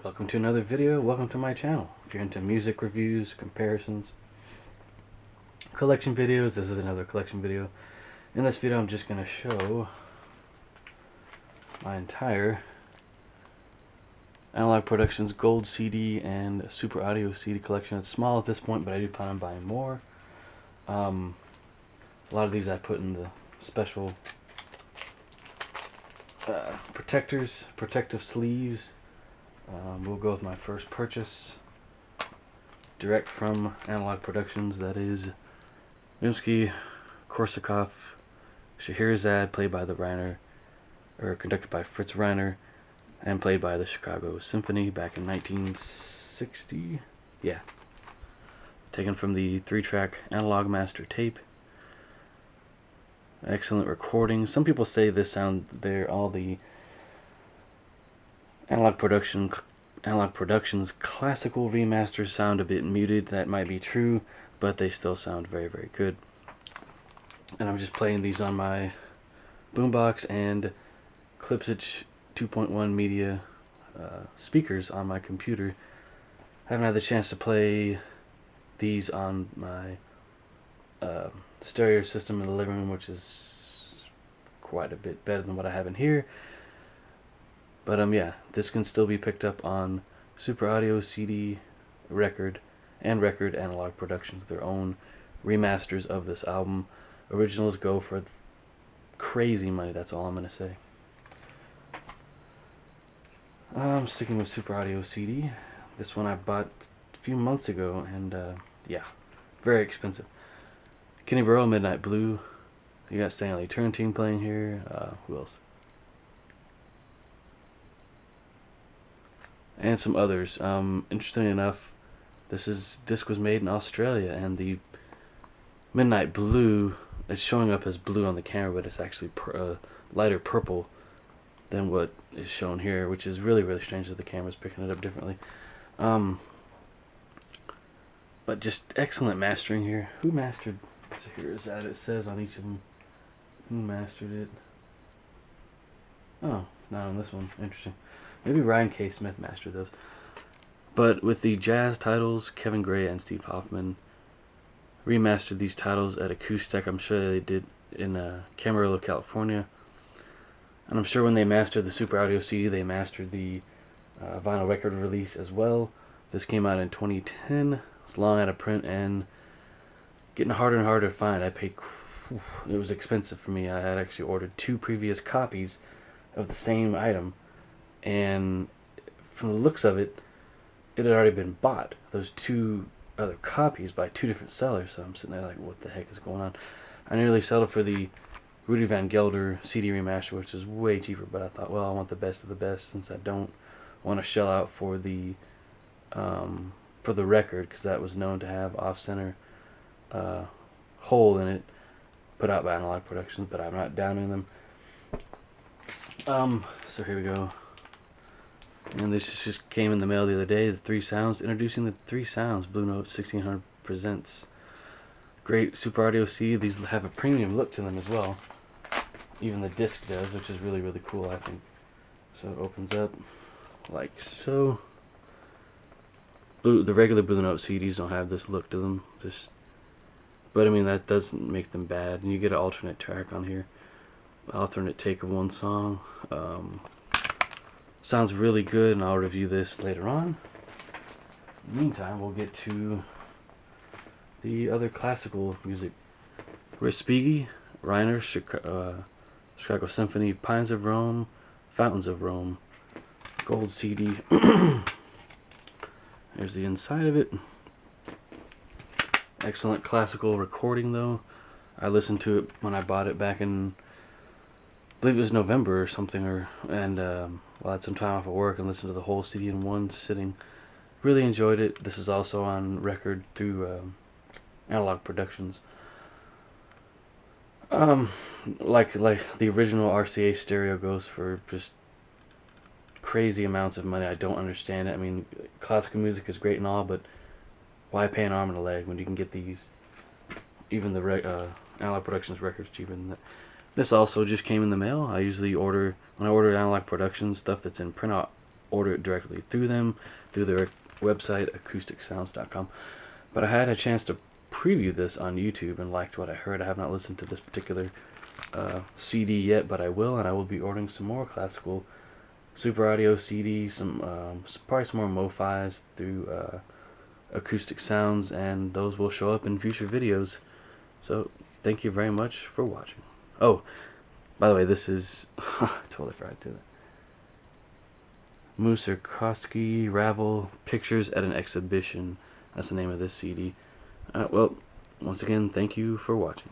Welcome to another video. Welcome to my channel. If you're into music reviews, comparisons, collection videos, this is another collection video. In this video I'm just going to show my entire Analogue Productions Gold CD and Super Audio CD collection. It's small at this point, but I do plan on buying more. A lot of these I put in the special protective sleeves. We'll go with my first purchase, direct from Analogue Productions. That is Rimsky-Korsakov Scheherazade, played by conducted by Fritz Reiner, and played by the Chicago Symphony back in 1960. Yeah, taken from the 3-track Analog Master tape. Excellent recording. Some people say this sound, all the Analogue Productions classical remasters sound a bit muted. That might be true, but they still sound very, very good. And I'm just playing these on my boombox and Klipsich 2.1 media speakers on my computer. I haven't had the chance to play these on my stereo system in the living room, which is quite a bit better than what I have in here. But yeah, this can still be picked up on Super Audio CD, Record Analogue Productions, their own remasters of this album. Originals go for crazy money, that's all I'm going to say. I'm sticking with Super Audio CD. This one I bought a few months ago, and yeah, very expensive. Kenny Burrell, Midnight Blue. You got Stanley Turrentine playing here. Who else? And some others. Interestingly enough, this disc was made in Australia, and the Midnight Blue, it's showing up as blue on the camera, but it's actually lighter purple than what is shown here, which is really, really strange that the camera's picking it up differently. But just excellent mastering here. Who mastered? So here is that. It says on each of them who mastered it. Oh, not on this one. Interesting. Maybe Ryan K. Smith mastered those. But with the jazz titles, Kevin Gray and Steve Hoffman remastered these titles at Acoustic. I'm sure they did in Camarillo, California. And I'm sure when they mastered the Super Audio CD, they mastered the vinyl record release as well. This came out in 2010. It's long out of print and getting harder and harder to find. It was expensive for me. I had actually ordered 2 previous copies of the same item, and from the looks of it, it had already been bought, those 2 other copies, by 2 different sellers. So I'm sitting there like, what the heck is going on? I nearly settled for the Rudy Van Gelder CD remaster, which is way cheaper, but I thought, well, I want the best of the best, since I don't want to shell out for the record, because that was known to have off-center hole in it, put out by Analogue Productions, but I'm not downing them. So here we go. And this just came in the mail the other day. The 3 Sounds, introducing the 3 Sounds Blue Note 1600 presents. Great Super Audio CD. These have a premium look to them as well. Even the disc does, which is really, really cool, I think. So it opens up like so. The regular Blue Note CDs don't have this look to them. But I mean, that doesn't make them bad. And you get an alternate track on here. Alternate take of one song. Sounds really good, and I'll review this later on. In the meantime, we'll get to the other classical music. Respighi, Reiner, Chicago Symphony, Pines of Rome, Fountains of Rome, Gold CD. There's the inside of it. Excellent classical recording, though. I listened to it when I bought it back in, I believe it was November or something, I had some time off of work and listened to the whole CD in one sitting. Really enjoyed it. This is also on record through Analogue Productions. Like the original RCA stereo goes for just crazy amounts of money. I don't understand it. I mean, classical music is great and all, but why pay an arm and a leg when you can get these? Even the Analogue Productions records cheaper than that. This also just came in the mail. I usually order, when I order Analogue Productions stuff that's in printout order it directly through them, through their website, acousticsounds.com. But I had a chance to preview this on YouTube and liked what I heard. I have not listened to this particular CD yet, but I will, and I will be ordering some more classical Super Audio CD, probably some more Mo-Fis through Acoustic Sounds, and those will show up in future videos. So thank you very much for watching. Oh, by the way, this is totally forgot to do that. Mussorgsky Ravel Pictures at an Exhibition. That's the name of this CD. Well, once again, thank you for watching.